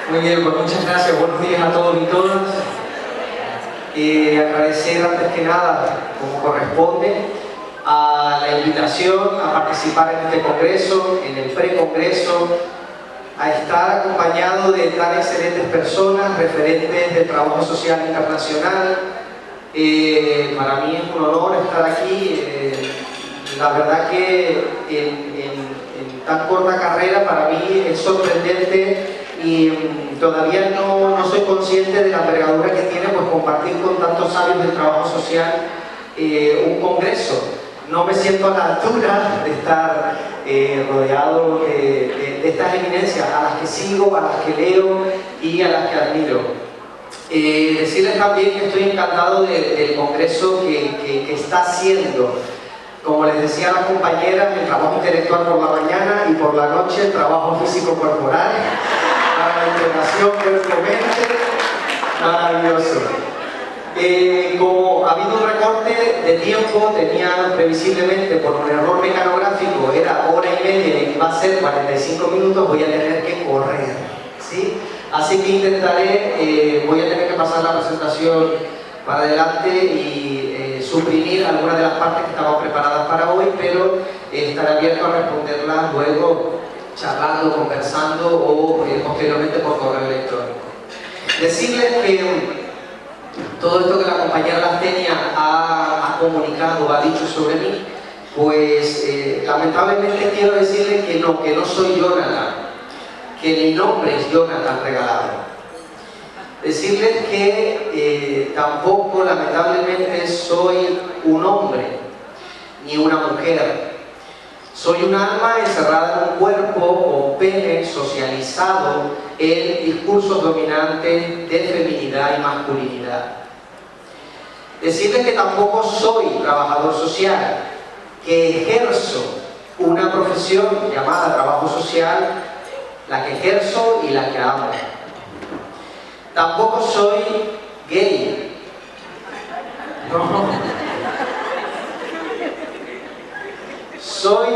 Muy bien, pues muchas gracias. Buenos días a todos y todas. Agradecer antes que nada, como corresponde, a la invitación a participar en este congreso, en el precongreso, a estar acompañado de tan excelentes personas, referentes del trabajo social internacional. Para mí es un honor estar aquí. La verdad que en tan corta carrera para mí es sorprendente y todavía no soy consciente de la envergadura que tiene pues compartir con tantos sabios del trabajo social un congreso. No me siento a la altura de estar rodeado de estas eminencias a las que sigo, a las que leo y a las que admiro. Decirles también que estoy encantado del congreso que está haciendo. Como les decía a las compañeras, el trabajo intelectual por la mañana y por la noche el trabajo físico-corporal para la integración cuerpo-mente, maravilloso. Como ha habido un recorte de tiempo, tenía previsiblemente por un error mecanográfico, era hora y media y va a ser 45 minutos, voy a tener que correr, ¿sí? Así que intentaré, voy a tener que pasar la presentación para adelante y suprimir algunas de las partes que estaban preparadas para hoy, pero estaré abierto a responderlas luego, charlando, conversando o posteriormente por correo electrónico. Decirles que todo esto que la compañera Lastenia ha comunicado, ha dicho sobre mí, pues lamentablemente quiero decirles que no soy Jonathan, que mi nombre es Jonathan Regalado. Decirles que tampoco lamentablemente soy un hombre ni una mujer. Soy un alma encerrada en un cuerpo o pene socializado en discursos dominantes de feminidad y masculinidad. Decirles que tampoco soy trabajador social, que ejerzo una profesión llamada trabajo social, la que ejerzo y la que amo. Tampoco soy gay. No. Soy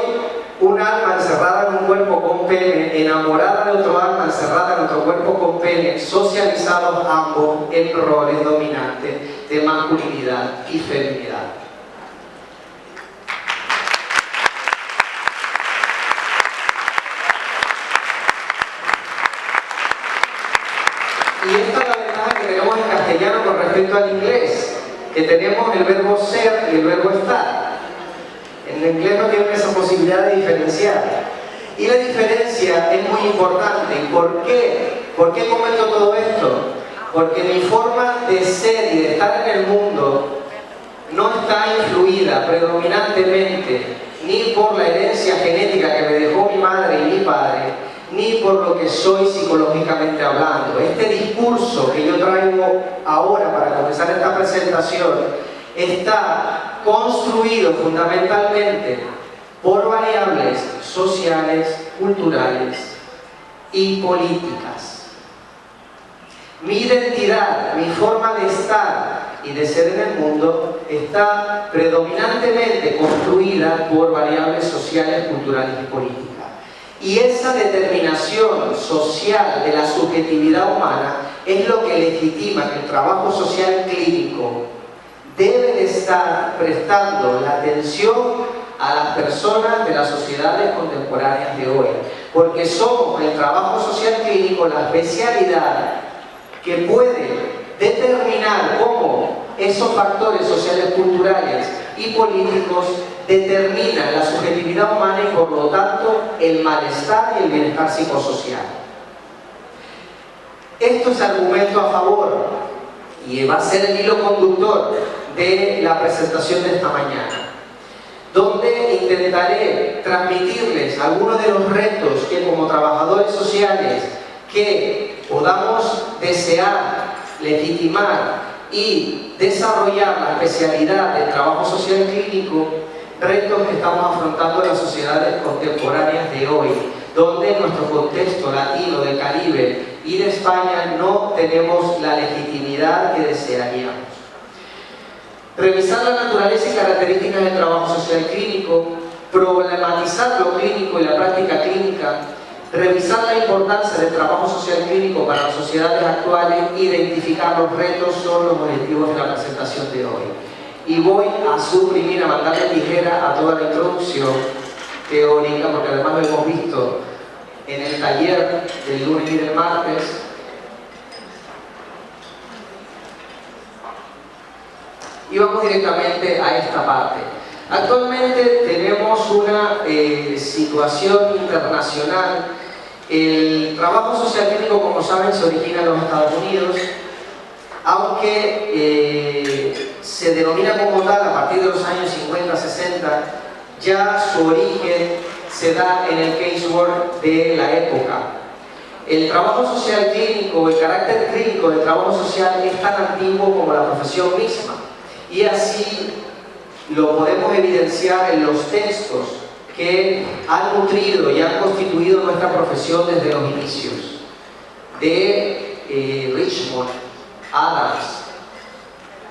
un alma encerrada en un cuerpo con pene, enamorada de otro alma encerrada en otro cuerpo con pene, socializados ambos en roles dominantes de masculinidad y feminidad. Y esta es la ventaja que tenemos en castellano con respecto al inglés, que tenemos el verbo ser y el verbo estar. En el inglés no tienen esa posibilidad de diferenciar. Y la diferencia es muy importante. ¿Y por qué? ¿Por qué comento todo esto? Porque mi forma de ser y de estar en el mundo no está influida predominantemente ni por la herencia genética que me dejó mi madre y mi padre, ni por lo que soy psicológicamente hablando. Este discurso que yo traigo ahora para comenzar esta presentación está construido fundamentalmente por variables sociales, culturales y políticas. Mi identidad, mi forma de estar y de ser en el mundo está predominantemente construida por variables sociales, culturales y políticas. Y esa determinación social de la subjetividad humana es lo que legitima que el trabajo social clínico debe de estar prestando la atención a las personas de las sociedades contemporáneas de hoy, porque somos el trabajo social clínico la especialidad que puede determinar cómo esos factores sociales, culturales y políticos determinan la subjetividad humana y por lo tanto el malestar y el bienestar psicosocial. Esto es argumento a favor y va a ser el hilo conductor de la presentación de esta mañana, donde intentaré transmitirles algunos de los retos que como trabajadores sociales que podamos desear, legitimar y desarrollar la especialidad del trabajo social clínico, retos que estamos afrontando en las sociedades contemporáneas de hoy, donde en nuestro contexto latino, del Caribe y de España no tenemos la legitimidad que desearíamos. Revisar la naturaleza y características del trabajo social clínico, problematizar lo clínico y la práctica clínica, revisar la importancia del trabajo social clínico para las sociedades actuales, identificar los retos son los objetivos de la presentación de hoy. Y voy a suprimir, a mandarle tijera a toda la introducción teórica, porque además lo hemos visto en el taller del lunes y del martes. Y vamos directamente a esta parte. Actualmente tenemos una situación internacional. El trabajo social clínico, como saben, se origina en los Estados Unidos, aunque se denomina como tal a partir de los años 50-60, ya su origen se da en el casework de la época. El trabajo social clínico, el carácter clínico del trabajo social es tan antiguo como la profesión misma, y así lo podemos evidenciar en los textos que han nutrido y han constituido nuestra profesión desde los inicios. De Richmond, Adams,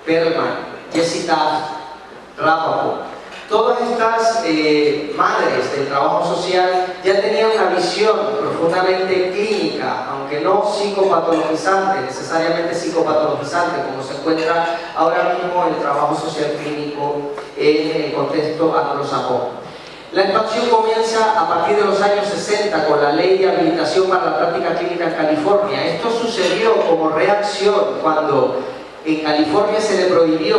Perlman, Jesse Taft, Rappaport. Todas estas madres del trabajo social ya tenían una visión profundamente clínica, aunque no psicopatologizante, necesariamente psicopatologizante, como se encuentra ahora mismo el trabajo social clínico en el contexto anglosajón. La expansión comienza a partir de los años 60 con la Ley de Habilitación para la Práctica Clínica en California. Esto sucedió como reacción cuando en California se le prohibió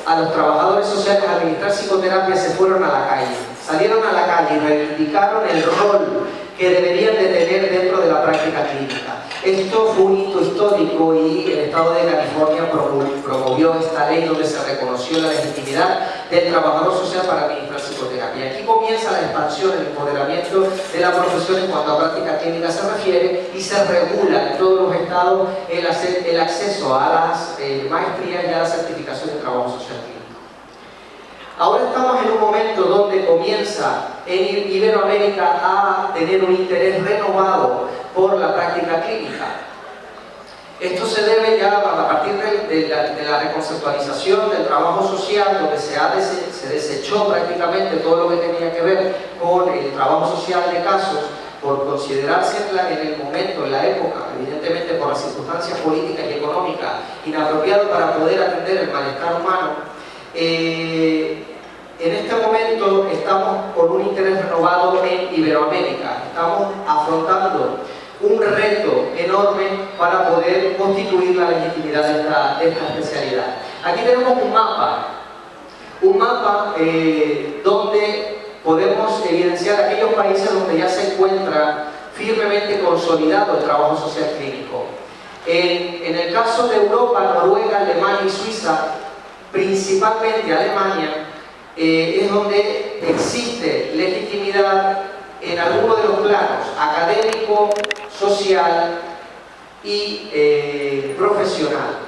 a los trabajadores sociales administrar psicoterapia. Se fueron a la calle, salieron a la calle y reivindicaron el rol que deberían de tener dentro de la práctica clínica. Esto fue un hito histórico y el Estado de California promovió esta ley donde se reconoció la legitimidad del trabajador social para administrar psicoterapia. Aquí comienza la expansión, el empoderamiento de la profesión en cuanto a práctica clínica se refiere, y se regula en todos los estados el acceso a las maestrías y a la certificación de trabajo social clínico. Ahora estamos en un momento donde comienza en Iberoamérica a tener un interés renovado por la práctica clínica. Esto se debe ya a partir de la reconceptualización del trabajo social, donde se desechó prácticamente todo lo que tenía que ver con el trabajo social de casos, por considerarse en el momento, en la época, evidentemente por las circunstancias políticas y económicas, inapropiado para poder atender el malestar humano. En este momento estamos con un interés renovado en Iberoamérica. Estamos afrontando un reto enorme para poder constituir la legitimidad de esta especialidad. Aquí tenemos un mapa donde podemos evidenciar aquellos países donde ya se encuentra firmemente consolidado el trabajo social clínico. En el caso de Europa, Noruega, Alemania y Suiza, principalmente Alemania, es donde existe legitimidad en algunos de los planos académico, social y profesional.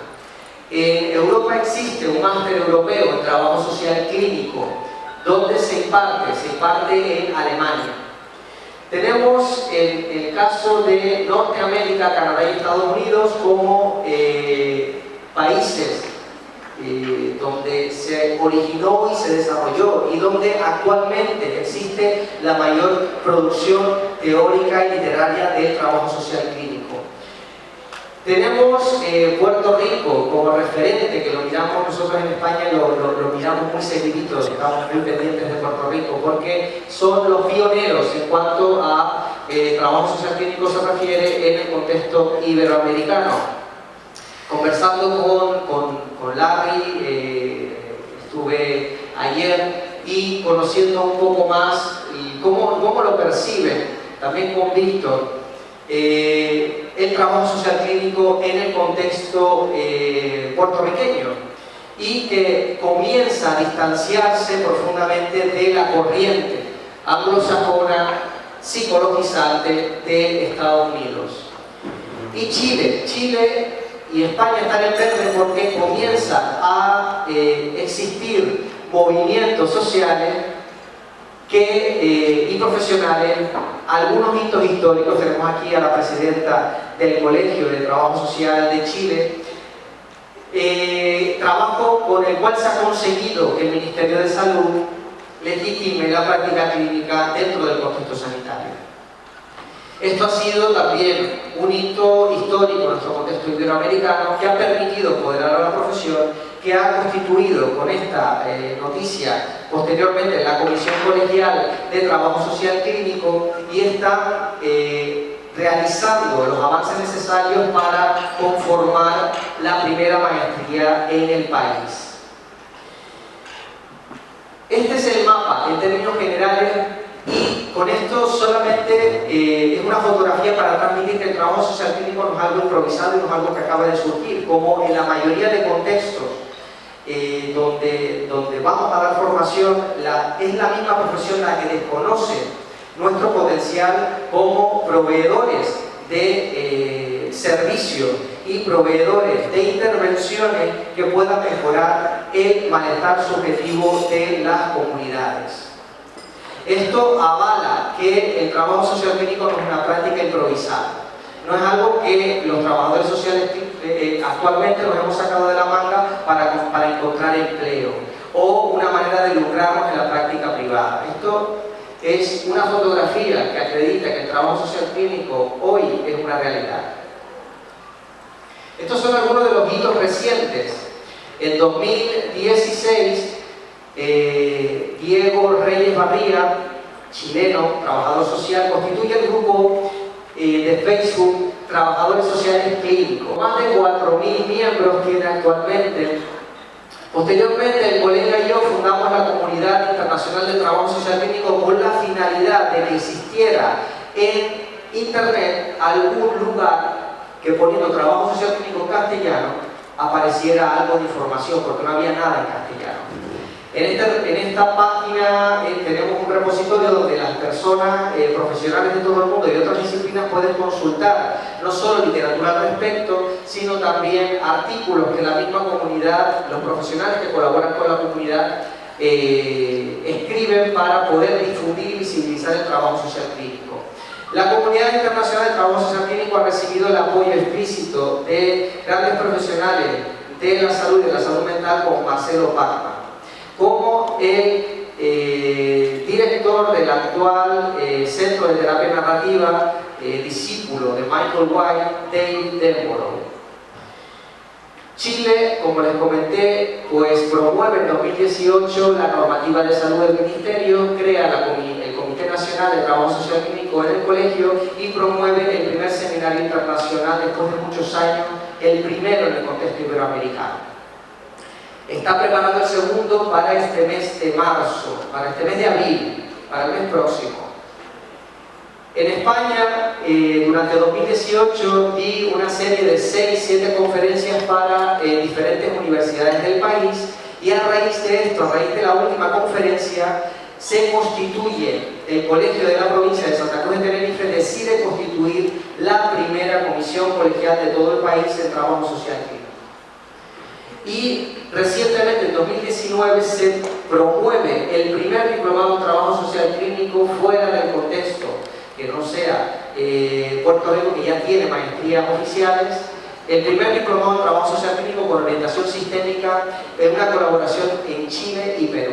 En Europa existe un máster europeo en trabajo social clínico, donde se imparte en Alemania. Tenemos el caso de Norteamérica, Canadá y Estados Unidos como países donde se originó y se desarrolló, y donde actualmente existe la mayor producción teórica y literaria del trabajo social clínico. Tenemos Puerto Rico como referente, que lo miramos nosotros en España, lo miramos muy seguidito, estamos muy pendientes de Puerto Rico, porque son los pioneros en cuanto a trabajo social clínico se refiere en el contexto iberoamericano. Conversando con Larry, estuve ayer, y conociendo un poco más cómo lo perciben, también con Víctor, el trabajo social clínico en el contexto puertorriqueño, y que comienza a distanciarse profundamente de la corriente anglosajona psicologizante de Estados Unidos. Y Chile y España están en verde porque comienzan a existir movimientos sociales y profesionales, algunos hitos históricos. Tenemos aquí a la presidenta del Colegio de Trabajo Social de Chile, trabajo con el cual se ha conseguido que el Ministerio de Salud legitime la práctica clínica dentro del contexto sanitario. Esto ha sido también un hito histórico en nuestro contexto iberoamericano que ha permitido empoderar a la profesión, que ha constituido con esta noticia posteriormente la Comisión Colegial de Trabajo Social Clínico y está realizando los avances necesarios para conformar la primera maestría en el país. Este es el mapa en términos generales. Y con esto solamente es una fotografía para transmitir que el trabajo social clínico no es algo improvisado y no es algo que acaba de surgir, como en la mayoría de contextos donde vamos a dar formación, es la misma profesión la que desconoce nuestro potencial como proveedores de servicios y proveedores de intervenciones que puedan mejorar el malestar subjetivo de las comunidades. Esto avala que el trabajo social clínico no es una práctica improvisada. No es algo que los trabajadores sociales actualmente nos hemos sacado de la manga para encontrar empleo o una manera de lucrarnos en la práctica privada. Esto es una fotografía que acredita que el trabajo social clínico hoy es una realidad. Estos son algunos de los hitos recientes. En 2016, Diego Reyes Barría, chileno, trabajador social, constituye el grupo de Facebook Trabajadores Sociales Clínicos. Más de 4.000 miembros tiene actualmente. Posteriormente, el colega y yo fundamos la Comunidad Internacional de Trabajo Social Clínico con la finalidad de que existiera en Internet algún lugar que, poniendo trabajo social clínico en castellano, apareciera algo de información, porque no había nada en castellano. En esta página tenemos un repositorio donde las personas profesionales de todo el mundo y de otras disciplinas pueden consultar no solo literatura al respecto, sino también artículos que la misma comunidad, los profesionales que colaboran con la comunidad escriben para poder difundir y visibilizar el trabajo social clínico. La Comunidad Internacional de Trabajo Social Clínico ha recibido el apoyo explícito de grandes profesionales de la salud y de la salud mental como Marcelo Pacman, como el director del actual Centro de Terapia Narrativa, discípulo de Michael White, David Denborough. Chile, como les comenté, pues promueve en 2018 la normativa de salud del Ministerio, crea el Comité Nacional de Trabajo Social Clínico en el colegio y promueve el primer seminario internacional después de muchos años, el primero en el contexto iberoamericano. Está preparando el segundo para este mes de marzo, para este mes de abril, para el mes próximo. En España, durante 2018, di una serie de 6-7 conferencias para diferentes universidades del país y a raíz de esto, a raíz de la última conferencia, se constituye el Colegio de la Provincia de Santa Cruz de Tenerife, decide constituir la primera comisión colegial de todo el país en trabajo social clínico. Y recientemente, en 2019, se promueve el primer diplomado en trabajo social clínico fuera del contexto, que no sea Puerto Rico, que ya tiene maestrías oficiales, el primer diplomado en trabajo social clínico con orientación sistémica en una colaboración en Chile y Perú.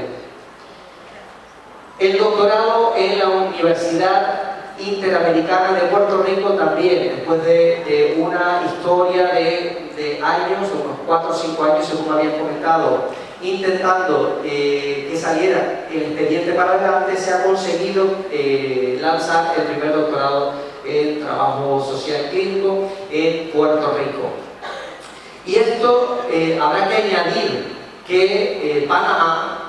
El doctorado en la Universidad Interamericana de Puerto Rico también, después de una historia de años, unos 4 o 5 años según me habían comentado, intentando que saliera el expediente para adelante, se ha conseguido lanzar el primer doctorado en trabajo social clínico en Puerto Rico. Y esto habrá que añadir que Panamá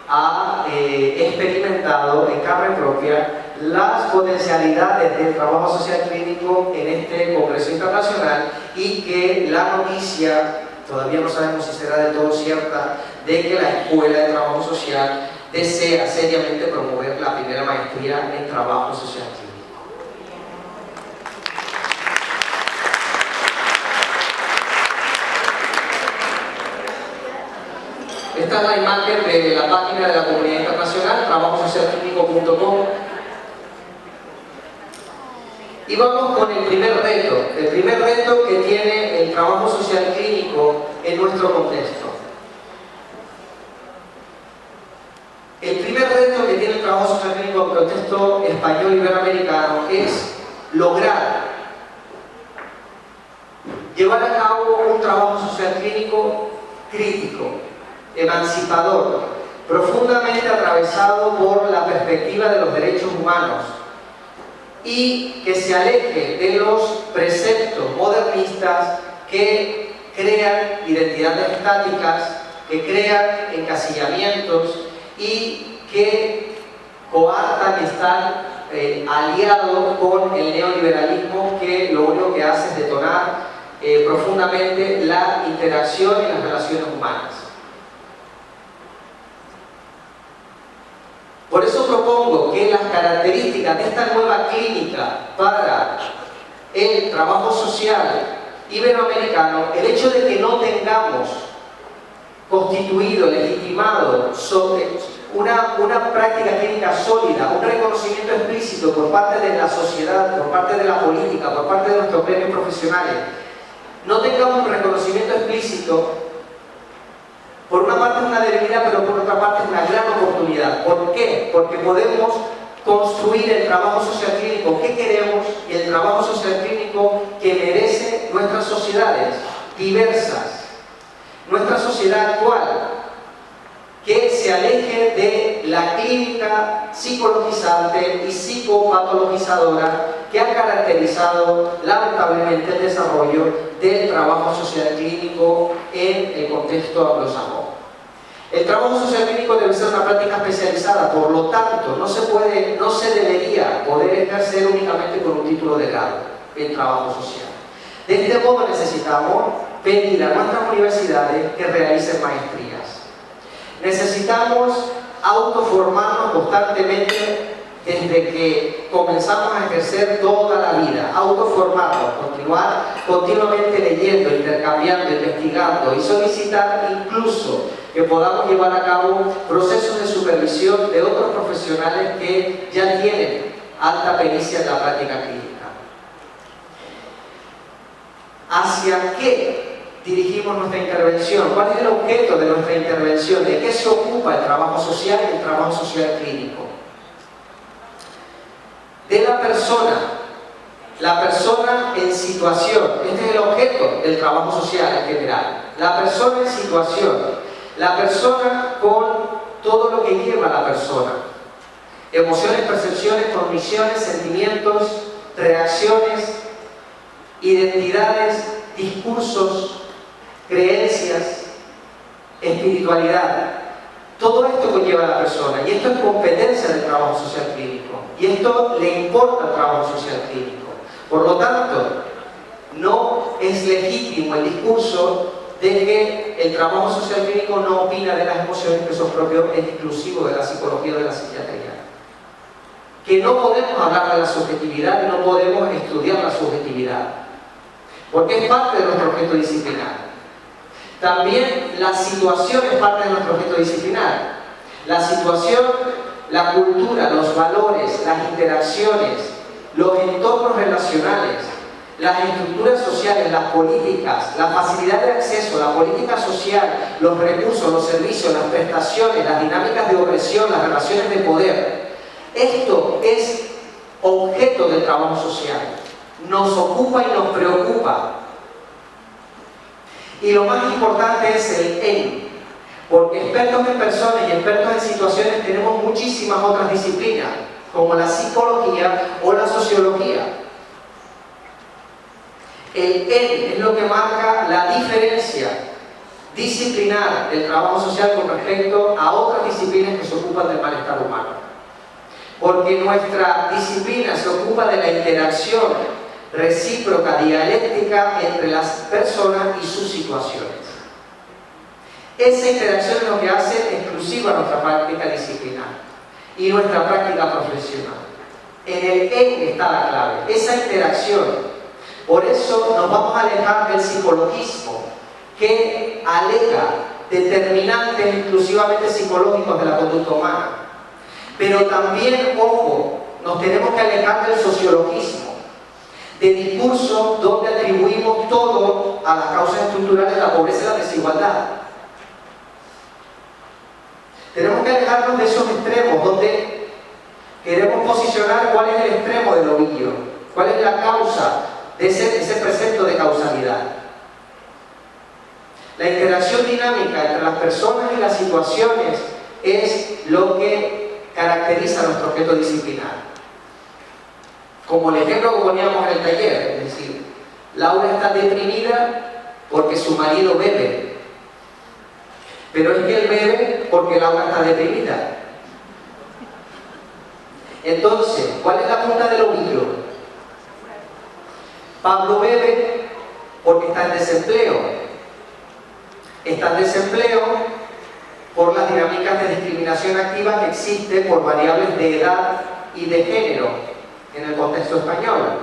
ha experimentado en carne propia las potencialidades del trabajo social clínico en este Congreso Internacional y que la noticia, todavía no sabemos si será de todo cierta, de que la Escuela de Trabajo Social desea seriamente promover la primera maestría en trabajo social clínico. Esta es la imagen de la página de la Comunidad Internacional, trabajosocialclínico.com. Y vamos con el primer reto que tiene el trabajo social clínico en nuestro contexto. El primer reto que tiene el trabajo social clínico en el contexto español iberoamericano es lograr llevar a cabo un trabajo social clínico crítico, emancipador, profundamente atravesado por la perspectiva de los derechos humanos y que se aleje de los preceptos modernistas que crean identidades estáticas, que crean encasillamientos y que coartan y están aliados con el neoliberalismo, que lo único que hace es detonar profundamente la interacción y las relaciones humanas. Por eso propongo que las características de esta nueva clínica para el trabajo social iberoamericano, el hecho de que no tengamos constituido, legitimado una práctica clínica sólida, un reconocimiento explícito por parte de la sociedad, por parte de la política, por parte de nuestros gremios profesionales, no tengamos un reconocimiento explícito, por una parte es una debilidad, pero por otra parte es una gran oportunidad. ¿Por qué? Porque podemos construir el trabajo social clínico que queremos y el trabajo social clínico que merece nuestras sociedades diversas, nuestra sociedad actual, que se aleje de la clínica psicologizante y psicopatologizadora que ha caracterizado lamentablemente el desarrollo del trabajo social clínico en el contexto anglosajón. El trabajo social clínico debe ser una práctica especializada, por lo tanto, no se debería poder ejercer únicamente con un título de grado en trabajo social. De este modo necesitamos pedir a nuestras universidades que realicen maestrías. Necesitamos autoformarnos constantemente desde que comenzamos a ejercer toda la vida, autoformarnos, continuar continuamente leyendo, intercambiando, investigando y solicitar incluso que podamos llevar a cabo procesos de supervisión de otros profesionales que ya tienen alta pericia en la práctica clínica. ¿Hacia qué dirigimos nuestra intervención? ¿Cuál es el objeto de nuestra intervención? ¿De qué se ocupa el trabajo social y el trabajo social clínico? De la persona en situación. Este es el objeto del trabajo social en general. La persona en situación, la persona con todo lo que lleva a la persona: emociones, percepciones, cogniciones, sentimientos, reacciones, identidades, discursos, creencias, espiritualidad. Todo esto conlleva a la persona, y esto es competencia del trabajo social clínico, y esto le importa al trabajo social clínico. Por lo tanto, no es legítimo el discurso de que el trabajo social clínico no opina de las emociones, que son propios exclusivos de la psicología o de la psiquiatría. Que no podemos hablar de la subjetividad y no podemos estudiar la subjetividad, porque es parte de nuestro objeto disciplinar. También la situación es parte de nuestro objeto disciplinar. La situación, la cultura, los valores, las interacciones, los entornos relacionales, las estructuras sociales, las políticas, la facilidad de acceso, la política social, los recursos, los servicios, las prestaciones, las dinámicas de opresión, las relaciones de poder. Esto es objeto del trabajo social. Nos ocupa y nos preocupa. Y lo más importante es el en, porque expertos en personas y expertos en situaciones tenemos muchísimas otras disciplinas, como la psicología o la sociología. El en es lo que marca la diferencia disciplinar del trabajo social con respecto a otras disciplinas que se ocupan del malestar humano. Porque nuestra disciplina se ocupa de la interacción recíproca, dialéctica entre las personas y sus situaciones. Esa interacción es lo que hace exclusiva nuestra práctica disciplinar y nuestra práctica profesional. En el en está la clave, esa interacción. Por eso nos vamos a alejar del psicologismo, que alega determinantes exclusivamente psicológicos de la conducta humana. Pero también, ojo, nos tenemos que alejar del sociologismo, de discursos donde atribuimos todo a las causas estructurales de la pobreza y la desigualdad. Tenemos que alejarnos de esos extremos donde queremos posicionar cuál es el extremo del ovillo ¿Cuál es la causa de ese precepto de causalidad? La interacción dinámica entre las personas y las situaciones es lo que caracteriza nuestro objeto disciplinar. Como el ejemplo que poníamos en el taller, es decir, Laura está deprimida porque su marido bebe, pero es que él bebe porque Laura está deprimida. Entonces, ¿cuál es la punta del ovillo? Pablo bebe porque está en desempleo. Está en desempleo por las dinámicas de discriminación activa que existen por variables de edad y de género en el contexto español.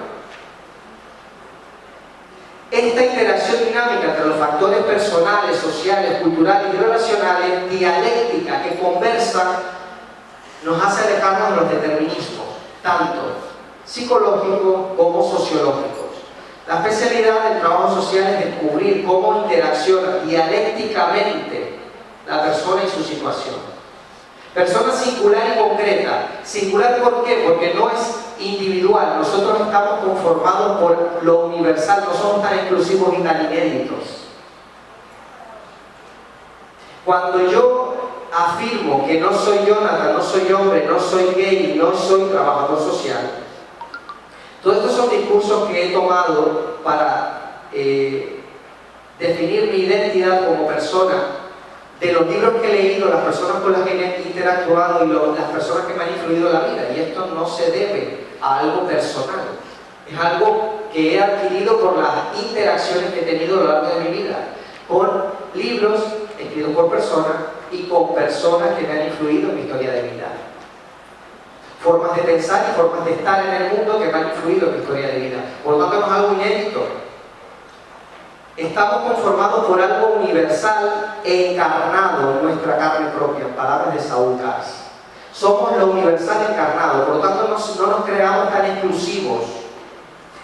Esta interacción dinámica entre los factores personales, sociales, culturales y relacionales, dialéctica, que conversan, nos hace alejarnos de los determinismos, tanto psicológicos como sociológicos. La especialidad del trabajo social es descubrir cómo interacciona dialécticamente la persona y su situación. Persona singular y concreta. Singular, ¿por qué? Porque no es individual. Nosotros estamos conformados por lo universal, no somos tan exclusivos y tan inéditos. Cuando yo afirmo que no soy Jonathan, no soy hombre, no soy gay, no soy trabajador social, todos estos son discursos que he tomado para definir mi identidad como persona, de los libros que he leído, las personas con las que he interactuado y las personas que me han influido en la vida. Y esto no se debe a algo personal, es algo que he adquirido por las interacciones que he tenido a lo largo de mi vida, con libros escritos por personas y con personas que me han influido en mi historia de vida. Formas de pensar y formas de estar en el mundo que me han influido en mi historia de vida. Por lo tanto, no es algo inédito. Estamos conformados por algo universal e encarnado en nuestra carne propia, en palabras de Saúl Cars. Somos lo universal encarnado, por lo tanto no nos creamos tan exclusivos.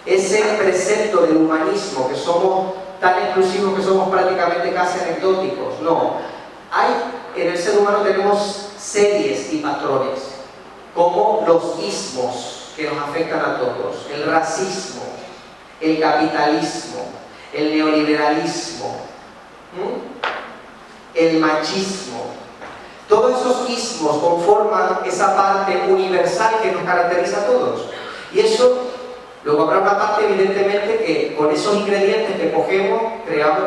Ese precepto del humanismo, que somos tan exclusivos que somos prácticamente casi anecdóticos, no. En el ser humano tenemos series y patrones, como los ismos que nos afectan a todos: el racismo, el capitalismo, el neoliberalismo, el machismo. Todos esos ismos conforman esa parte universal que nos caracteriza a todos. Y eso, luego habrá una parte evidentemente que con esos ingredientes que cogemos creamos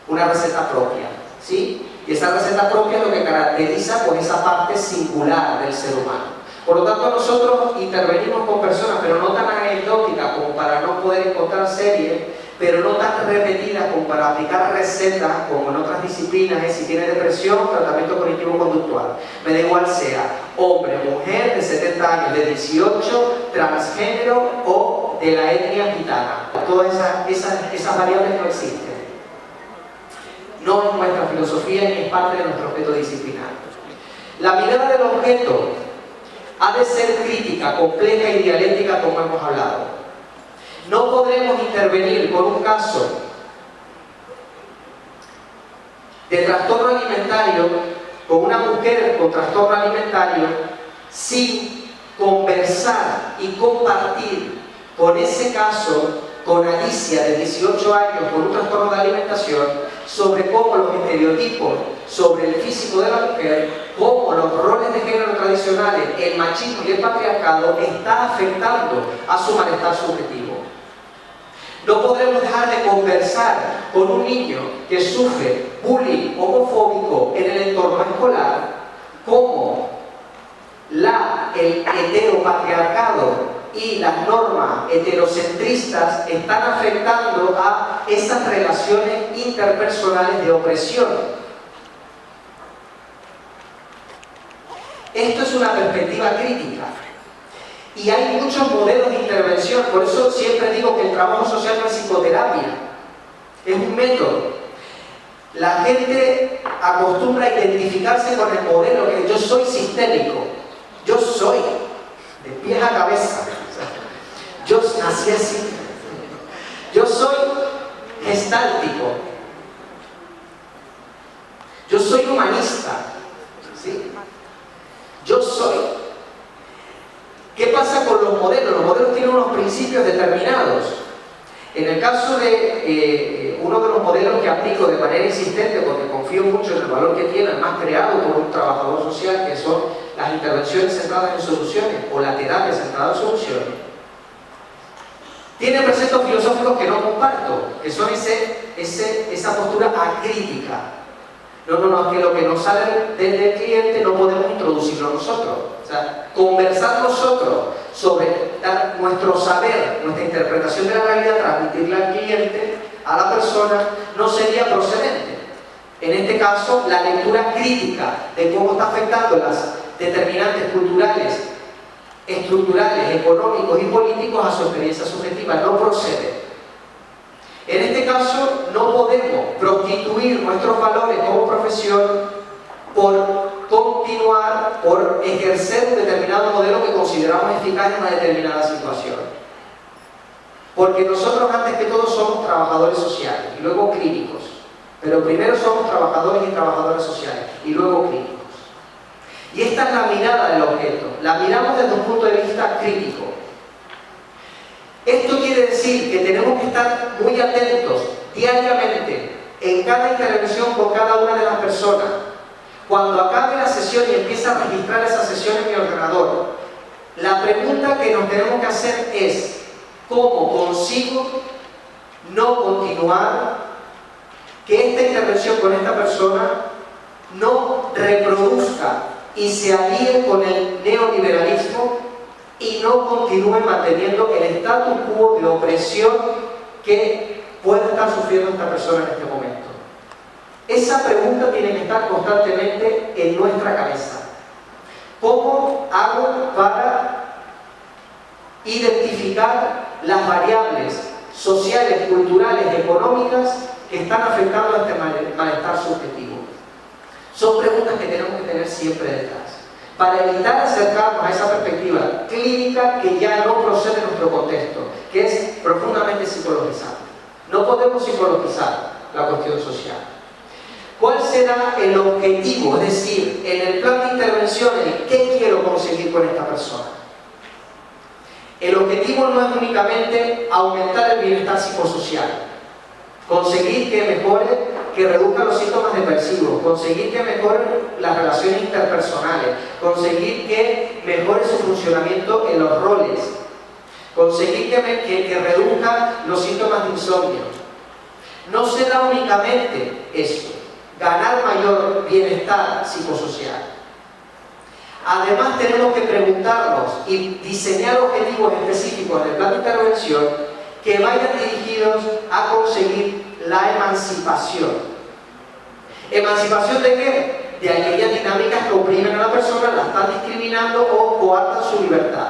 una receta propia, ¿sí? Y esa receta propia es lo que caracteriza con esa parte singular del ser humano. Por lo tanto, nosotros intervenimos con personas, pero no tan anecdóticas como para no poder encontrar series, pero no tan repetidas como para aplicar recetas como en otras disciplinas, si tiene depresión, tratamiento cognitivo-conductual. Me da igual sea hombre, mujer, de 70 años, de 18, transgénero o de la etnia gitana. Todas esas variables no existen. No es nuestra filosofía ni es parte de nuestro objeto disciplinar. La mirada del objeto ha de ser crítica, compleja y dialéctica, como hemos hablado. No podremos intervenir con un caso de trastorno alimentario, con una mujer con trastorno alimentario, sin conversar y compartir con ese caso con Alicia, de 18 años, con un trastorno de alimentación, sobre cómo los estereotipos sobre el físico de la mujer, cómo los roles de género tradicionales, el machismo y el patriarcado está afectando a su malestar subjetivo. No podremos dejar de conversar con un niño que sufre bullying homofóbico en el entorno escolar, cómo el heteropatriarcado y las normas heterocentristas están afectando a esas relaciones interpersonales de opresión. Esto es una perspectiva crítica. Y hay muchos modelos de intervención, por eso siempre digo que el trabajo social no es psicoterapia, es un método. La gente acostumbra a identificarse con el modelo que yo soy sistémico, yo soy de pies a cabeza, yo nací así, yo soy gestáltico, yo soy humanista, ¿sí? Yo soy. ¿Qué pasa con los modelos los modelos tienen unos principios determinados. En el caso de uno de los modelos que aplico de manera insistente, porque confío mucho en el valor que tiene, además creado por un trabajador social, que son las intervenciones centradas en soluciones o la terapia centrada en soluciones, tiene preceptos filosóficos que no comparto, que son esa postura acrítica. No, es que lo que nos sale del cliente no podemos introducirlo nosotros. O sea, conversar nosotros sobre nuestro saber, nuestra interpretación de la realidad, transmitirla al cliente, a la persona, no sería procedente. En este caso, la lectura crítica de cómo está afectando las determinantes culturales, estructurales, económicos y políticos a su experiencia subjetiva no procede. En este caso, no podemos prostituir nuestros valores como profesión por continuar, por ejercer un determinado modelo que consideramos eficaz en una determinada situación. Porque nosotros, antes que todo, somos trabajadores sociales y luego clínicos. Pero primero somos trabajadores y trabajadoras sociales y luego clínicos. Y esta es la mirada del objeto. La miramos desde un punto de vista crítico. Esto quiere decir que tenemos que estar muy atentos diariamente en cada intervención con cada una de las personas. Cuando acabe la sesión y empiece a registrar esa sesión en mi ordenador, la pregunta que nos tenemos que hacer es: ¿cómo consigo no continuar, que esta intervención con esta persona no reproduzca y se alíe con el neoliberalismo y no continúe manteniendo el status quo de opresión que puede estar sufriendo esta persona en este momento? Esa pregunta tiene que estar constantemente en nuestra cabeza. ¿Cómo hago para identificar las variables sociales, culturales, económicas que están afectando a este malestar subjetivo? Son preguntas que tenemos que tener siempre detrás, para evitar acercarnos a esa perspectiva clínica que ya no procede de nuestro contexto, que es profundamente psicologizante. No podemos psicologizar la cuestión social. ¿Cuál será el objetivo? Es decir, en el plan de intervenciones, ¿qué quiero conseguir con esta persona? El objetivo no es únicamente aumentar el bienestar psicosocial, conseguir que mejore, que reduzca los síntomas depresivos, conseguir que mejoren las relaciones interpersonales, conseguir que mejore su funcionamiento en los roles, conseguir que reduzca los síntomas de insomnio. No será únicamente eso, ganar mayor bienestar psicosocial. Además, tenemos que preguntarnos y diseñar objetivos específicos en el plan de intervención que vayan dirigidos a conseguir la emancipación. ¿Emancipación de qué? De aquellas dinámicas que oprimen a la persona, la están discriminando o coartan su libertad.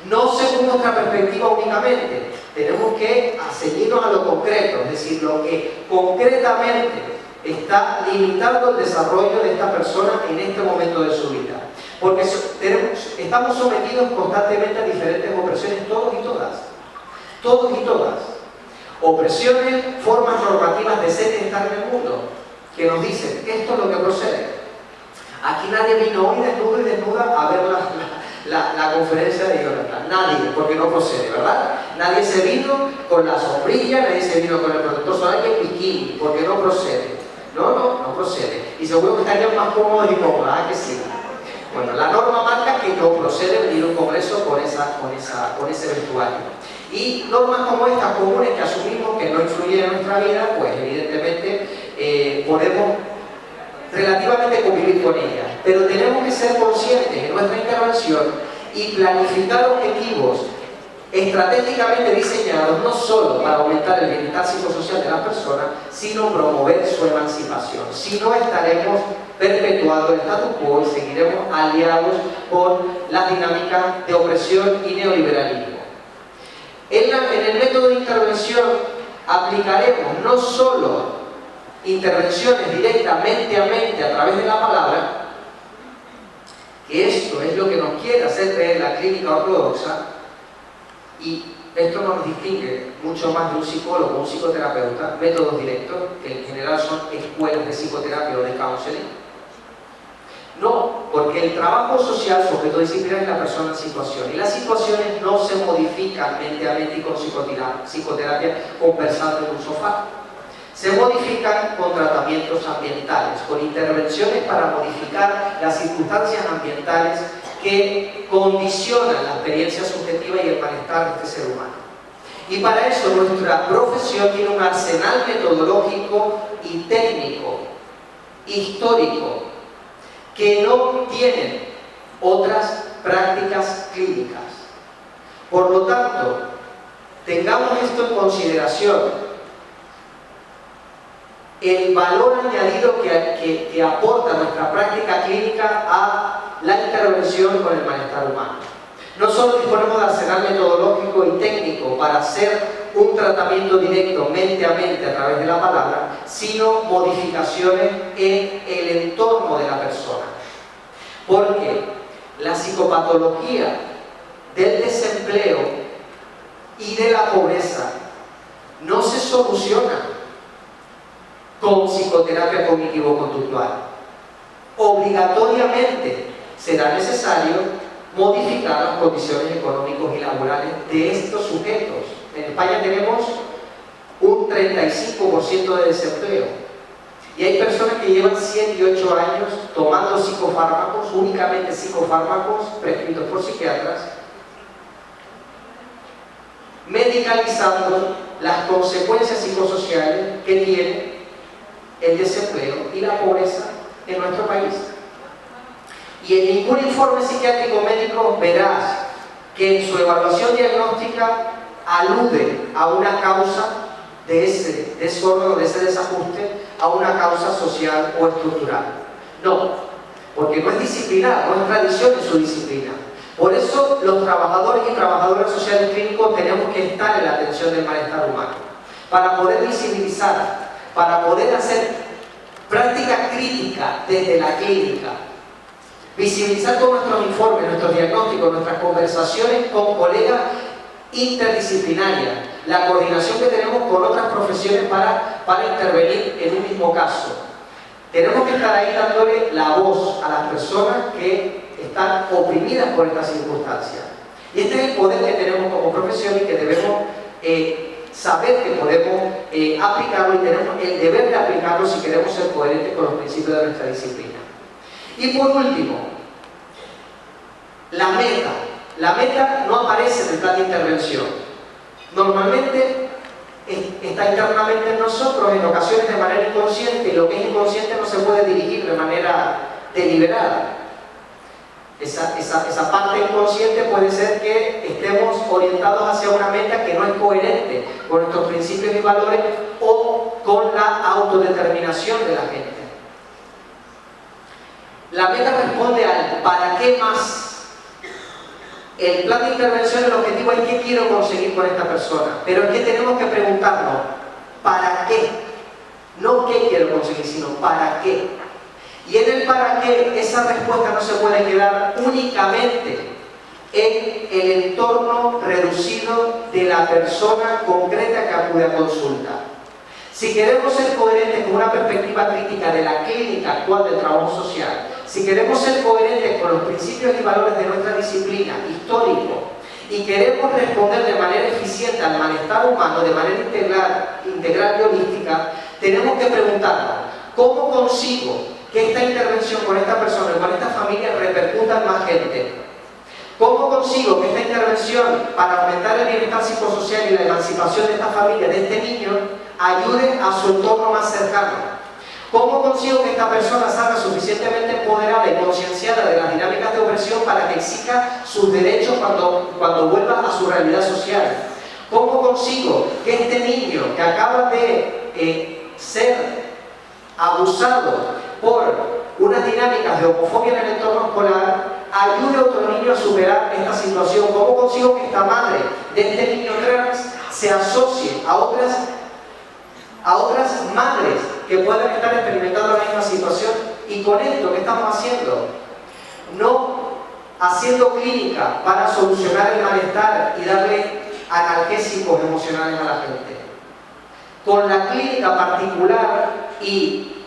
No según nuestra perspectiva únicamente, tenemos que ceñirnos a lo concreto, es decir, lo que concretamente está limitando el desarrollo de esta persona en este momento de su vida. Porque estamos sometidos constantemente a diferentes opresiones, todos y todas. Todos y todas. Opresiones, formas normativas de ser y estar en el mundo, que nos dicen, esto es lo que procede. Aquí nadie vino hoy desnudo y desnuda a ver la conferencia de Jonathan. Nadie, porque no procede, ¿verdad? Nadie se vino con la sombrilla, nadie se vino con el protector solar y el bikini, porque no procede. No procede. Y seguro que estarían más cómodos y cómodas, ¿ah que sí? Bueno, la norma marca que no procede venir a un congreso con ese vestuario. Y normas como estas comunes que asumimos que no influyen en nuestra vida, pues evidentemente podemos relativamente convivir con ellas. Pero tenemos que ser conscientes en nuestra intervención y planificar objetivos estratégicamente diseñados no solo para aumentar el bienestar psicosocial de la persona, sino promover su emancipación. Si no, estaremos perpetuando el status quo y seguiremos aliados con las dinámicas de opresión y neoliberalismo. En el método de intervención aplicaremos no solo intervenciones directamente a mente a través de la palabra, que esto es lo que nos quiere hacer ver la clínica ortodoxa, y esto nos distingue mucho más de un psicólogo o un psicoterapeuta, métodos directos, que en general son escuelas de psicoterapia o de counseling. No, porque el trabajo social, su objeto disciplinar, es la persona en situación. Y las situaciones no se modifican mente a mente y con psicoterapia conversando en un sofá. Se modifican con tratamientos ambientales, con intervenciones para modificar las circunstancias ambientales que condicionan la experiencia subjetiva y el malestar de este ser humano. Y para eso nuestra profesión tiene un arsenal metodológico y técnico, histórico, que no tienen otras prácticas clínicas. Por lo tanto, tengamos esto en consideración. El valor añadido que aporta nuestra práctica clínica a la intervención con el malestar humano. No solo disponemos de arsenal metodológico y técnico para hacer un tratamiento directo mente a mente a través de la palabra, sino modificaciones en el entorno de la persona. Porque la psicopatología del desempleo y de la pobreza no se soluciona con psicoterapia cognitivo-conductual. Obligatoriamente será necesario modificar las condiciones económicas y laborales de estos sujetos. En España tenemos un 35% de desempleo y hay personas que llevan 7 y 8 años tomando psicofármacos, únicamente psicofármacos prescritos por psiquiatras, medicalizando las consecuencias psicosociales que tiene el desempleo y la pobreza en nuestro país. Y en ningún informe psiquiátrico médico verás que en su evaluación diagnóstica alude a una causa de ese desorden, de ese desajuste, a una causa social o estructural. No, porque no es disciplinar, no es tradición en su disciplina. Por eso los trabajadores y trabajadoras sociales clínicos tenemos que estar en la atención del malestar humano, para poder visibilizar, para poder hacer práctica crítica desde la clínica, visibilizar todos nuestros informes, nuestros diagnósticos, nuestras conversaciones con colegas interdisciplinarias, la coordinación que tenemos con otras profesiones para intervenir en un mismo caso. Tenemos que estar ahí dándole la voz a las personas que están oprimidas por estas circunstancias. Y este es el poder que tenemos como profesión y que debemos saber que podemos aplicarlo, y tenemos el deber de aplicarlo si queremos ser coherentes con los principios de nuestra disciplina. Y por último, la meta. La meta no aparece en el plan de intervención. Normalmente está internamente en nosotros, en ocasiones de manera inconsciente, y lo que es inconsciente no se puede dirigir de manera deliberada. Esa parte inconsciente puede ser que estemos orientados hacia una meta que no es coherente con nuestros principios y valores o con la autodeterminación de la gente. La meta responde al ¿para qué más? El plan de intervención, el objetivo es ¿qué quiero conseguir con esta persona? Pero es que tenemos que preguntarnos ¿para qué? No qué quiero conseguir, sino ¿para qué? Y en el para qué, esa respuesta no se puede quedar únicamente en el entorno reducido de la persona concreta que acude a consulta. Si queremos ser coherentes con una perspectiva crítica de la clínica actual del trabajo social, si queremos ser coherentes con los principios y valores de nuestra disciplina, histórico, y queremos responder de manera eficiente al malestar humano, de manera integral y holística, tenemos que preguntarnos, ¿cómo consigo que esta intervención con esta persona, con esta familia, repercuta en más gente? ¿Cómo consigo que esta intervención para aumentar el bienestar psicosocial y la emancipación de esta familia, de este niño, ayude a su entorno más cercano? ¿Cómo consigo que esta persona salga suficientemente empoderada y concienciada de las dinámicas de opresión para que exija sus derechos cuando vuelva a su realidad social? ¿Cómo consigo que este niño que acaba de ser abusado por unas dinámicas de homofobia en el entorno escolar ayude a otro niño a superar esta situación? ¿Cómo consigo que esta madre de este niño trans se asocie a otras madres que puedan estar experimentando la misma situación? Y con esto, ¿qué estamos haciendo? No haciendo clínica para solucionar el malestar y darle analgésicos emocionales a la gente. Con la clínica particular y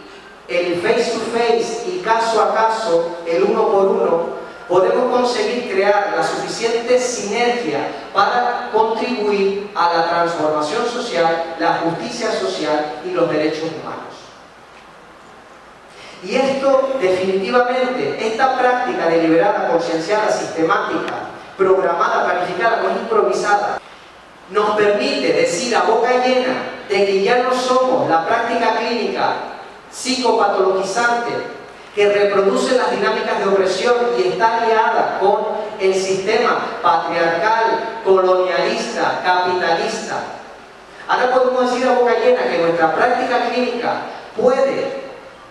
el face to face y caso a caso, el uno por uno, podemos conseguir crear la suficiente sinergia para contribuir a la transformación social, la justicia social y los derechos humanos. Y esto, definitivamente, esta práctica deliberada, concienciada, sistemática, programada, planificada, no improvisada, nos permite decir a boca llena de que ya no somos la práctica clínica psicopatologizante que reproduce las dinámicas de opresión y está aliada con el sistema patriarcal, colonialista, capitalista. Ahora podemos decir a boca llena que nuestra práctica clínica puede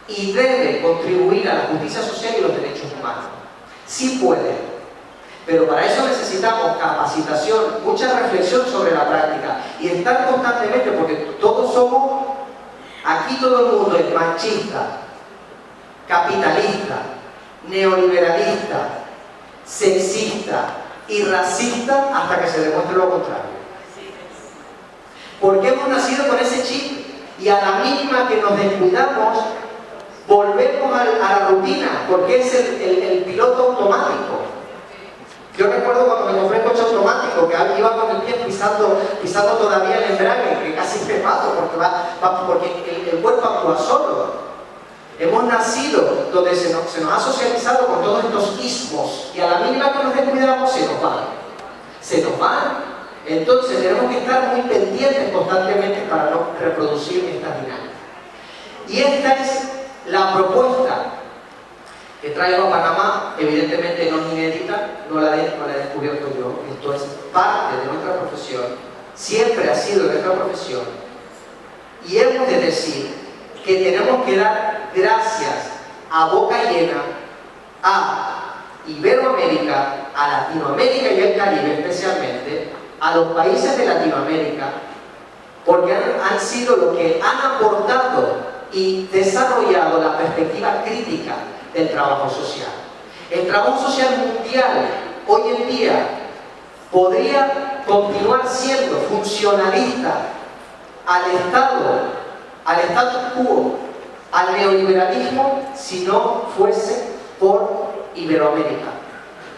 y debe contribuir a la justicia social y los derechos humanos. Sí puede, pero para eso necesitamos capacitación, mucha reflexión sobre la práctica y estar constantemente, porque todos somos, aquí todo el mundo es machista, capitalista, neoliberalista, sexista y racista hasta que se demuestre lo contrario. Porque hemos nacido con ese chip y a la mínima que nos descuidamos volvemos a la rutina, porque es el piloto automático. Yo recuerdo cuando me compré el coche automático, que iba con el pie pisando todavía el embrague, que casi me mato porque el cuerpo actúa solo. Hemos nacido donde se nos ha socializado con todos estos ismos y a la mínima que nos descuidamos se nos van. Se nos van. Entonces tenemos que estar muy pendientes constantemente para no reproducir estas dinámicas. Y esta es la propuesta que traigo a Panamá. Evidentemente no es inédita, no la he descubierto yo. Esto es parte de nuestra profesión, siempre ha sido nuestra profesión. Y hemos de decir que tenemos que dar gracias a boca llena a Iberoamérica, a Latinoamérica y el Caribe especialmente, a los países de Latinoamérica, porque han sido los que han aportado y desarrollado la perspectiva crítica del trabajo social. El trabajo social mundial hoy en día podría continuar siendo funcionalista al status quo, al neoliberalismo, si no fuese por Iberoamérica,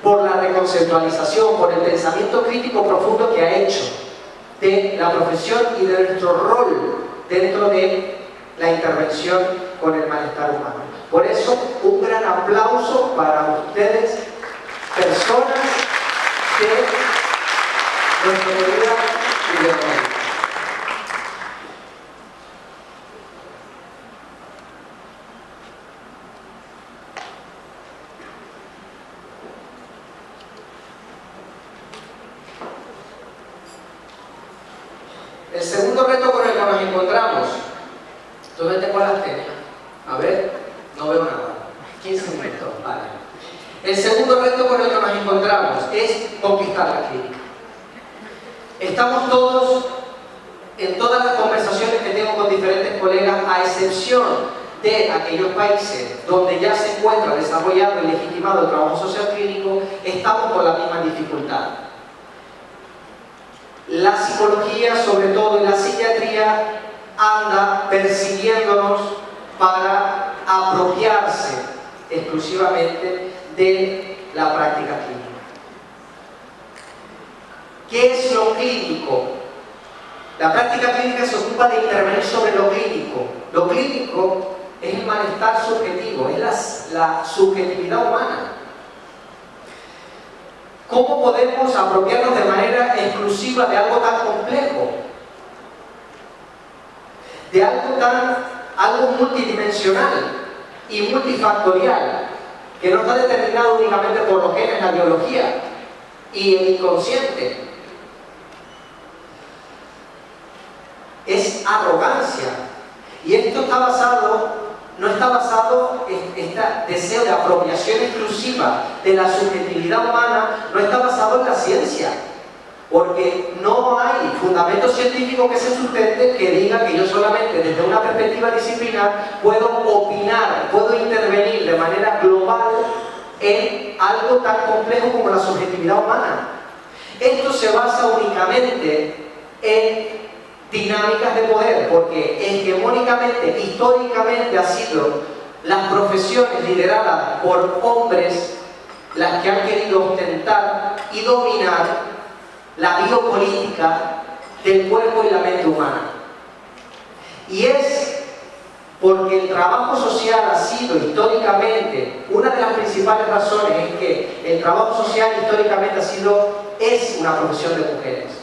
por la reconceptualización, por el pensamiento crítico profundo que ha hecho de la profesión y de nuestro rol dentro de la intervención con el malestar humano. Por eso, un gran aplauso para ustedes, personas de nuestra comunidad Iberoamérica. El segundo reto con el que nos encontramos, ¿dónde tengo las tenis? A ver, no veo nada. 15 minutos, vale. El segundo reto con el que nos encontramos es conquistar la clínica. Estamos todos, en todas las conversaciones que tengo con diferentes colegas, a excepción de aquellos países donde ya se encuentra desarrollado y legitimado el trabajo social clínico, estamos con la misma dificultad. La psicología, sobre todo, y la psiquiatría anda persiguiéndonos para apropiarse exclusivamente de la práctica clínica. ¿Qué es lo clínico? La práctica clínica se ocupa de intervenir sobre lo clínico. Lo clínico es el malestar subjetivo, es la subjetividad humana. ¿Cómo podemos apropiarnos de manera exclusiva de algo tan complejo? De algo multidimensional y multifactorial, que no está determinado únicamente por los genes, la biología y el inconsciente. Es arrogancia. Y esto está basado, no está basado en este deseo de apropiación exclusiva de la subjetividad humana, no está basado en la ciencia. Porque no hay fundamento científico que se sustente que diga que yo solamente desde una perspectiva disciplinar puedo opinar, puedo intervenir de manera global en algo tan complejo como la subjetividad humana. Esto se basa únicamente en dinámicas de poder, porque hegemónicamente, históricamente, ha sido las profesiones lideradas por hombres las que han querido ostentar y dominar la biopolítica del cuerpo y la mente humana. Y es porque el trabajo social ha sido históricamente, una de las principales razones es que el trabajo social históricamente es una profesión de mujeres.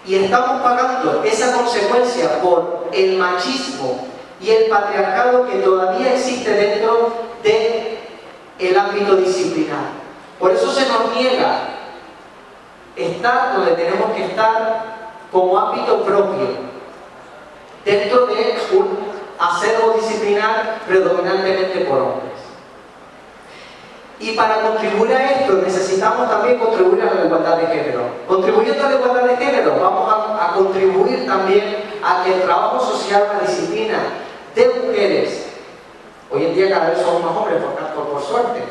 Y estamos pagando esa consecuencia por el machismo y el patriarcado que todavía existe dentro del ámbito disciplinar. Por eso se nos niega estar donde tenemos que estar como ámbito propio, dentro de un acervo disciplinar predominantemente por hombres. Y para contribuir a esto necesitamos también contribuir a la igualdad de género. Contribuyendo a la igualdad de género vamos a contribuir también a que el trabajo social, la disciplina de mujeres, hoy en día cada vez somos más hombres por suerte,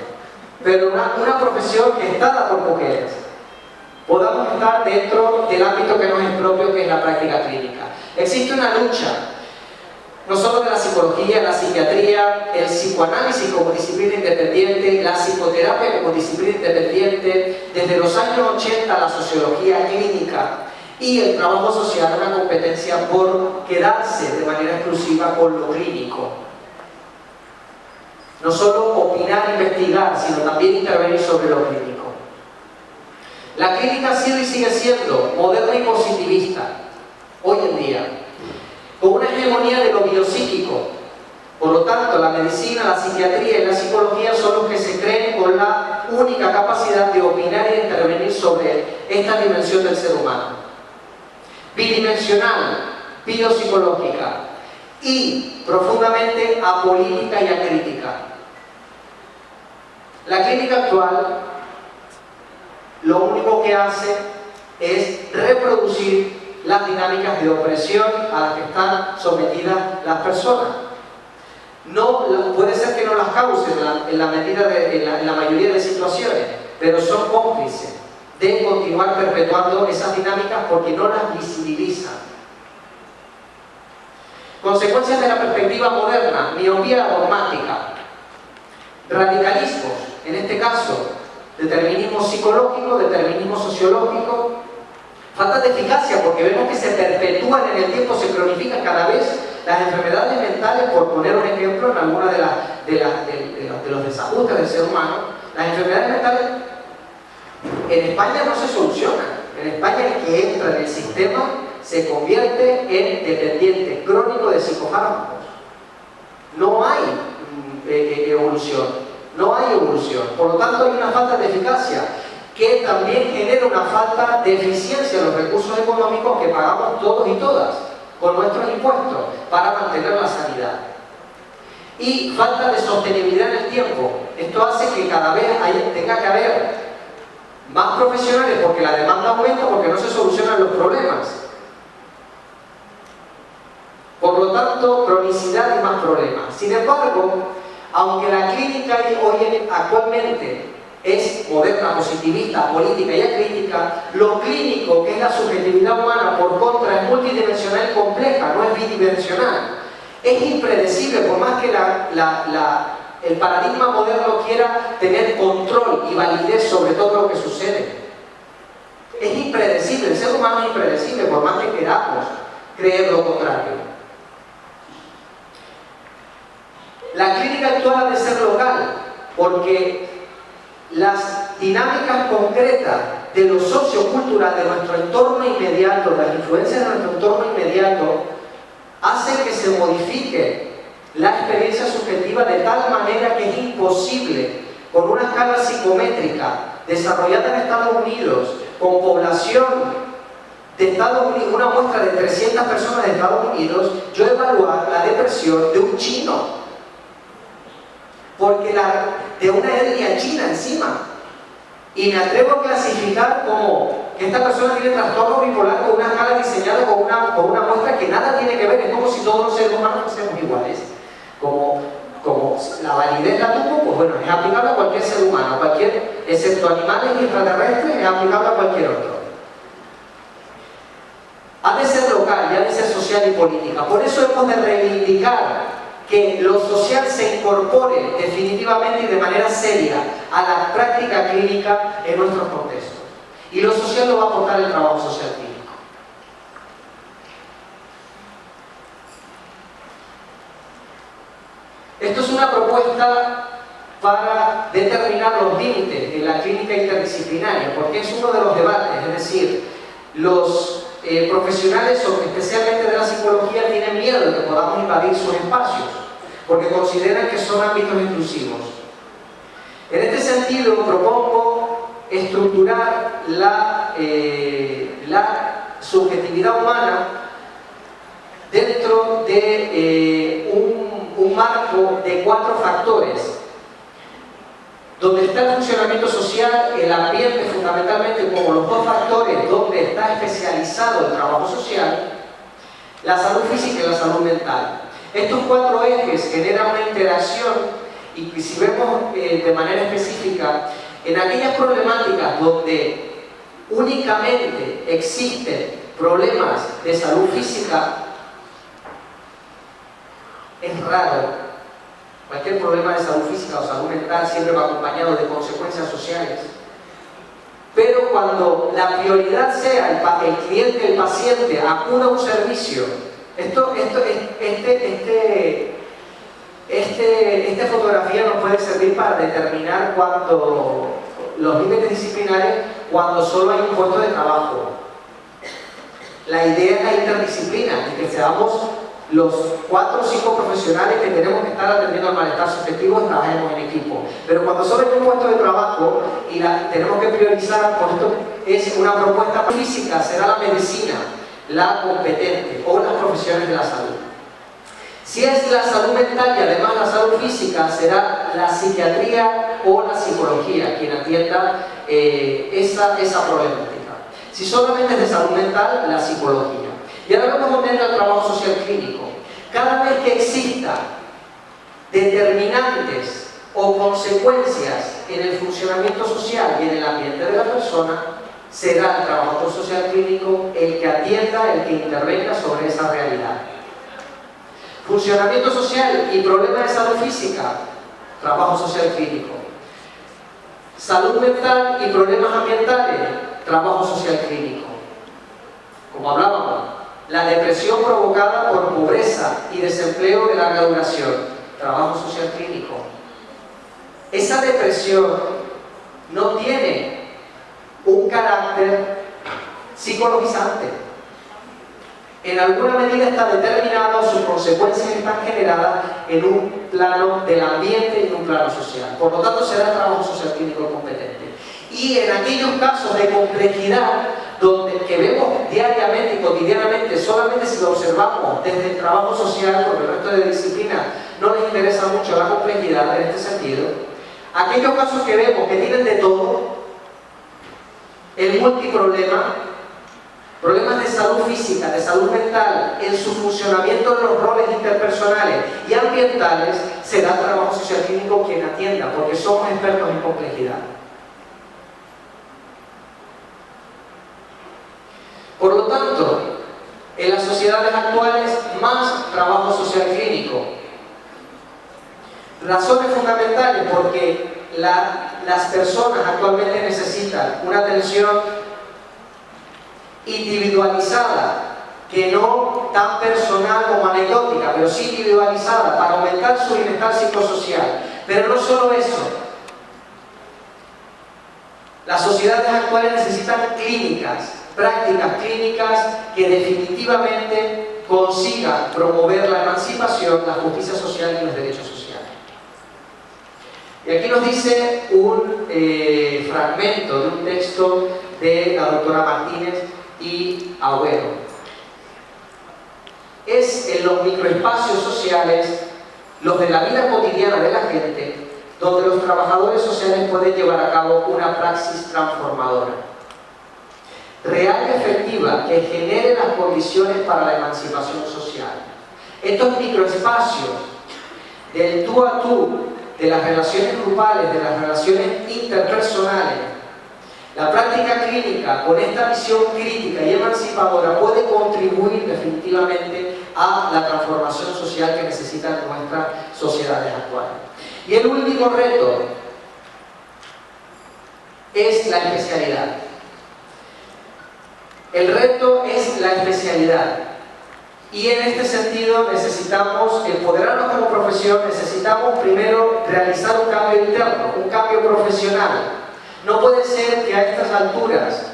pero una profesión que está dada por mujeres, podamos estar dentro del ámbito que nos es propio, que es la práctica clínica. Existe una lucha, no solo de la psicología, la psiquiatría, el psicoanálisis como disciplina independiente, la psicoterapia como disciplina independiente, desde los años 80 la sociología clínica y el trabajo social, una competencia por quedarse de manera exclusiva con lo clínico. No solo opinar, investigar, sino también intervenir sobre lo clínico. La clínica ha sido y sigue siendo moderna y positivista, hoy en día, con una hegemonía de lo biopsíquico. Por lo tanto, la medicina, la psiquiatría y la psicología son los que se creen con la única capacidad de opinar y de intervenir sobre esta dimensión del ser humano. Bidimensional, biopsicológica y profundamente apolítica y acrítica. La clínica actual lo único que hace es reproducir las dinámicas de opresión a las que están sometidas las personas. Puede ser que no las cause en la mayoría de situaciones, pero son cómplices de continuar perpetuando esas dinámicas porque no las visibilizan. Consecuencias de la perspectiva moderna: miopía dogmática, radicalismos, en este caso determinismo psicológico, determinismo sociológico, falta de eficacia porque vemos que se perpetúan en el tiempo, se cronifican cada vez las enfermedades mentales, por poner un ejemplo en alguna de los desajustes del ser humano. Las enfermedades mentales en España no se solucionan. En España el que entra en el sistema se convierte en dependiente crónico de psicofármacos. No hay evolución. No hay evolución, por lo tanto hay una falta de eficacia que también genera una falta de eficiencia en los recursos económicos que pagamos todos y todas con nuestros impuestos para mantener la sanidad. Y falta de sostenibilidad en el tiempo. Esto hace que cada vez tenga que haber más profesionales porque la demanda aumenta, porque no se solucionan los problemas. Por lo tanto, cronicidad y más problemas. Sin embargo, aunque la clínica actualmente es moderna, positivista, política y acrítica, lo clínico, que es la subjetividad humana, por contra, es multidimensional y compleja, no es bidimensional. Es impredecible, por más que el paradigma moderno quiera tener control y validez sobre todo lo que sucede. Es impredecible, el ser humano es impredecible, por más que queramos creer lo contrario. La clínica actual ha de ser local, porque las dinámicas concretas de lo sociocultural de nuestro entorno inmediato, de las influencias de nuestro entorno inmediato, hacen que se modifique la experiencia subjetiva de tal manera que es imposible, con una escala psicométrica desarrollada en Estados Unidos, con población de Estados Unidos, una muestra de 300 personas de Estados Unidos, yo evaluar la depresión de un chino. Porque de una etnia china encima. Y me atrevo a clasificar como que esta persona tiene trastorno bipolar con una escala diseñada con una muestra que nada tiene que ver. Es como si todos los seres humanos fuésemos iguales. Como la validez la tuvo, pues bueno, es aplicable a cualquier ser humano, excepto animales y extraterrestres, es aplicable a cualquier otro. Ha de social y política. Por eso hemos de reivindicar que lo social se incorpore definitivamente y de manera seria a la práctica clínica en nuestros contextos. Y lo social lo va a aportar el trabajo social clínico. Esto es una propuesta para determinar los límites de la clínica interdisciplinaria, porque es uno de los debates, es decir, los profesionales, especialmente de la psicología, tienen miedo de que podamos invadir sus espacios, porque consideran que son ámbitos exclusivos. En este sentido, propongo estructurar la subjetividad humana dentro de un marco de 4 factores, donde está el funcionamiento social, el ambiente fundamentalmente como los 2 factores donde está especializado el trabajo social, la salud física y la salud mental. Estos 4 ejes generan una interacción y si vemos de manera específica, en aquellas problemáticas donde únicamente existen problemas de salud física, es raro. Cualquier problema de salud física o salud mental siempre va acompañado de consecuencias sociales. Pero cuando la prioridad sea el cliente, el paciente, acuda a un servicio, esta fotografía nos puede servir para determinar los límites disciplinarios cuando solo hay un puesto de trabajo. La idea es la interdisciplina, de que seamos los 4 o 5 profesionales que tenemos que estar atendiendo al malestar subjetivo y trabajemos en equipo. Pero cuando solo hay un puesto de trabajo y tenemos que priorizar, por esto es una propuesta física, será la medicina la competente o las profesiones de la salud. Si es la salud mental y además la salud física, será la psiquiatría o la psicología quien atienda esa problemática. Si solamente es de salud mental, la psicología. Y ahora vamos a poner el trabajo social clínico. Cada vez que exista determinantes o consecuencias en el funcionamiento social y en el ambiente de la persona, será el trabajo social clínico el que atienda, el que intervenga sobre esa realidad. Funcionamiento social y problemas de salud física, trabajo social clínico. Salud mental y problemas ambientales, trabajo social clínico. Como hablábamos, la depresión provocada por pobreza y desempleo de larga duración, trabajo social clínico. Esa depresión no tiene un carácter psicologizante. En alguna medida está determinado, sus consecuencias están generadas en un plano del ambiente y en un plano social. Por lo tanto, será el trabajo social clínico competente. Y en aquellos casos de complejidad, que vemos diariamente y cotidianamente, solamente si lo observamos desde el trabajo social, porque el resto de disciplinas no les interesa mucho la complejidad en este sentido, aquellos casos que vemos que tienen de todo, el multiproblema, problemas de salud física, de salud mental, en su funcionamiento en los roles interpersonales y ambientales, será el trabajo social clínico quien atienda, porque somos expertos en complejidad. Por lo tanto, en las sociedades actuales, más trabajo social clínico. Razones fundamentales, porque las personas actualmente necesitan una atención individualizada, que no tan personal como anecdótica, pero sí individualizada, para aumentar su bienestar psicosocial. Pero no solo eso. Las sociedades actuales necesitan clínicas, prácticas clínicas que definitivamente consigan promover la emancipación, la justicia social y los derechos sociales. Y aquí nos dice un fragmento de un texto de la doctora Martínez y Agüero. Es en los microespacios sociales, los de la vida cotidiana de la gente, donde los trabajadores sociales pueden llevar a cabo una praxis transformadora, real y efectiva, que genere las condiciones para la emancipación social. Estos microespacios del tú a tú, de las relaciones grupales, de las relaciones interpersonales, La práctica clínica, con esta visión crítica y emancipadora, puede contribuir definitivamente a la transformación social que necesitan nuestras sociedades actuales. Y el último reto es la especialidad. El reto es la especialidad. Y en este sentido necesitamos empoderarnos como profesión, necesitamos primero realizar un cambio interno, un cambio profesional. No puede ser que a estas alturas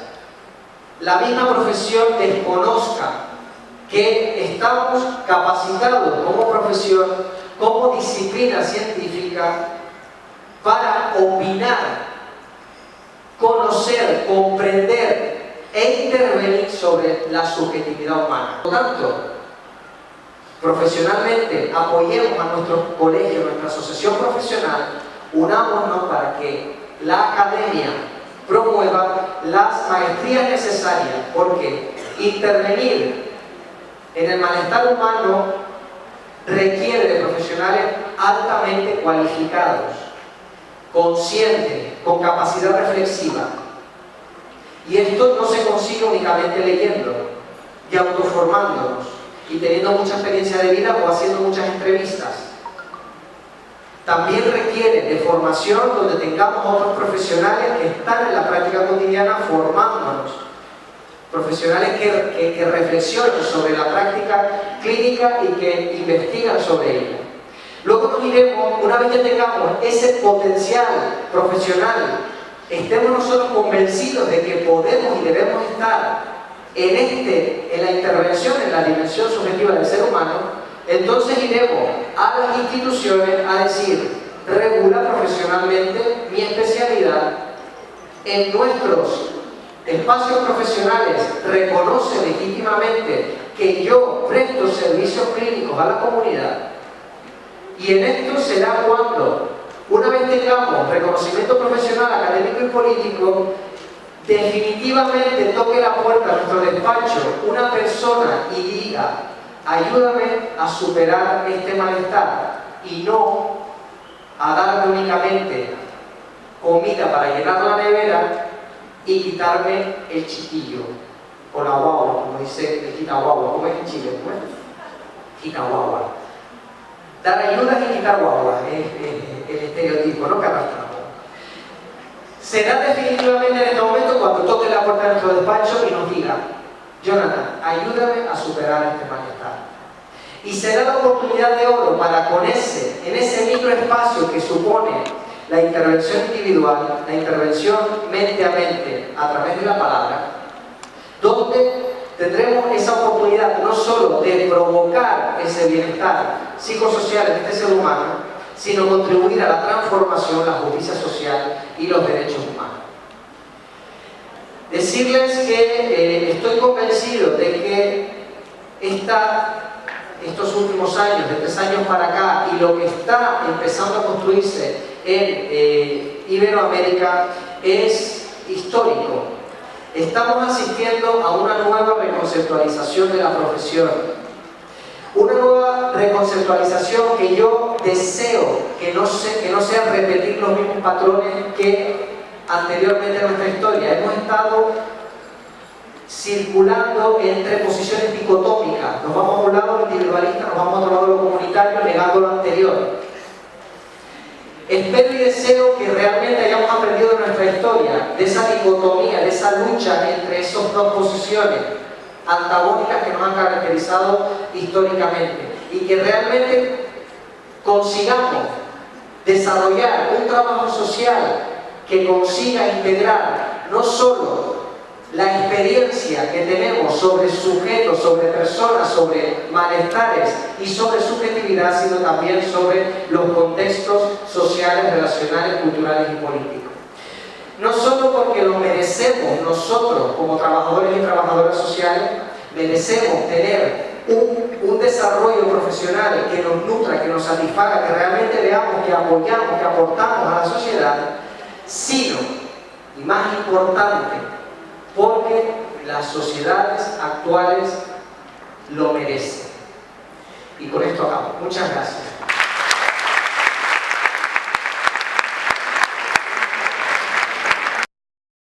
la misma profesión desconozca que estamos capacitados como profesión, como disciplina científica, para opinar, conocer, comprender e intervenir sobre la subjetividad humana. Por lo tanto, profesionalmente apoyemos a nuestros colegios, nuestra asociación profesional, unámonos para que la academia promueva las maestrías necesarias, porque intervenir en el malestar humano requiere de profesionales altamente cualificados, conscientes, con capacidad reflexiva. Y esto no se consigue únicamente leyendo y autoformándonos y teniendo mucha experiencia de vida o haciendo muchas entrevistas. También requiere de formación donde tengamos otros profesionales que están en la práctica cotidiana formándonos. Profesionales que reflexionan sobre la práctica clínica y que investigan sobre ella. Luego nos iremos, una vez que tengamos ese potencial profesional, estemos nosotros convencidos de que podemos y debemos estar en la intervención, en la dimensión subjetiva del ser humano, entonces iremos a las instituciones a decir: regula profesionalmente mi especialidad. En nuestros espacios profesionales reconoce legítimamente que yo presto servicios clínicos a la comunidad. Y en esto será cuando, una vez tengamos reconocimiento profesional, académico y político, definitivamente toque la puerta a nuestro despacho una persona y diga: ayúdame a superar este malestar, y no a darme únicamente comida para llenar la nevera y quitarme el chiquillo o la guagua, como dice el quita guagua. ¿Cómo es en Chile? ¿Cómo es? Quita guagua. Dar ayudas y quitar guagua es el estereotipo, ¿no?, que arrastramos. Será definitivamente en este momento cuando toque la puerta de nuestro despacho y nos diga: Jonathan, ayúdame a superar este malestar. Y será la oportunidad de oro para en ese microespacio que supone la intervención individual, la intervención mente a mente a través de la palabra, donde tendremos esa oportunidad no solo de provocar ese bienestar psicosocial en este ser humano, sino contribuir a la transformación, la justicia social y los derechos humanos. Decirles que estoy convencido de que estos últimos años, de 3 años para acá, y lo que está empezando a construirse en Iberoamérica es histórico. Estamos asistiendo a una nueva reconceptualización de la profesión. Una nueva reconceptualización que yo deseo que no sea repetir los mismos patrones que anteriormente en nuestra historia. Hemos estado circulando entre posiciones dicotómicas. Nos vamos a un lado lo individualista, nos vamos a otro lado lo comunitario, negando lo anterior. Espero y deseo que realmente hayamos aprendido de nuestra historia, de esa dicotomía, de esa lucha entre esas dos posiciones antagónicas que nos han caracterizado históricamente, y que realmente consigamos desarrollar un trabajo social que consiga integrar no solo la experiencia que tenemos sobre sujetos, sobre personas, sobre malestares y sobre subjetividad, sino también sobre los contextos sociales, relacionales, culturales y políticos. No solo porque lo merecemos nosotros como trabajadores y trabajadoras sociales, merecemos tener un desarrollo profesional que nos nutra, que nos satisfaga, que realmente veamos que apoyamos, que aportamos a la sociedad, sino, y más importante, porque las sociedades actuales lo merecen. Y con esto acabo. Muchas gracias.